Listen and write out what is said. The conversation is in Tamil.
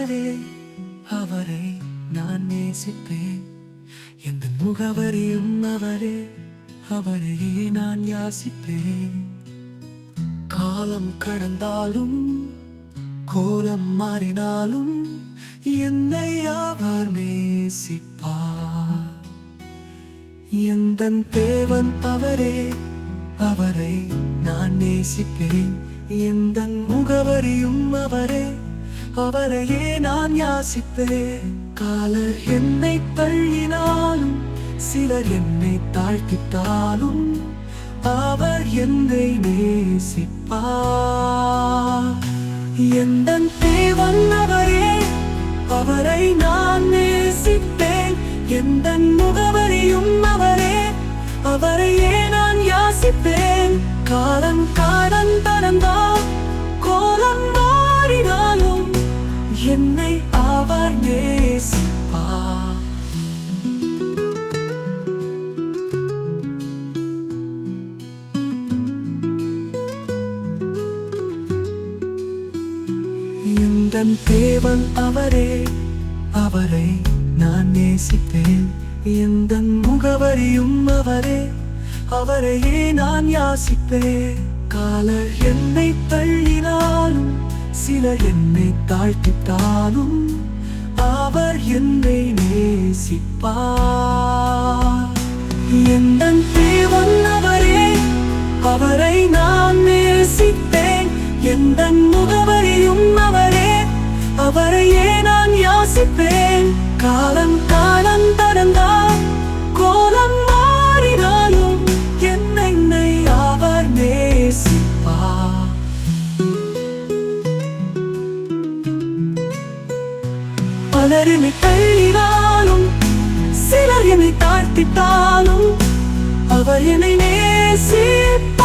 அவரே, அவரை நான் நேசிப்பேன். எந்த முகவரியும் அவரே, அவரையே நான் யாசிப்பேன். காலம் கடந்தாலும் கோலம் மாறினாலும் என்னை அவர் நேசிப்பார். எந்தன் தேவன் அவரே, அவரை நான் நேசிப்பேன். எந்தன் முகவரியும் அவரே, அவரையே நான் யாசிப்பேன். காலர் என்னை தள்ளினாலும் சிலர் என்னை தாழ்த்திட்டாலும் அவர் என்னை நேசிப்பார். எந்தன் தேவன் அவரே, அவரை நான் நேசிப்பேன். எந்தன் முகவரியும் அவரே, அவரையே நான் யாசிப்பேன். காலம் கடந்தால் கோலம் மாறினாலும் என்னை அவர் நேசிப்பார். எந்தன் தேவன் அவரே, அவரை நான் நேசிப்பேன். எந்தன் முகவரியும் அவரே, அவரையே நான் யாசிப்பேன். காலர் என்னை தள்ளினாலும் சிலர் என்னை தாழ்த்திட்டாலும் அவர் என்னை நேசிப்பார். எந்தன் தேவன் அவரே, அவரை நான் நேசிப்பேன். எந்தன் முகவரியும் அவரே, அவரையே நான் யாசிப்பேன். காலம் கடந்தால் கோலம் மாறினாலும் என்னை அவர் நேசிப்பார். பலர் என்னை தள்ளினாலும் சிலர் என்னை தாழ்த்திட்டாலும் அவர் என்னை நேசிப்பார்.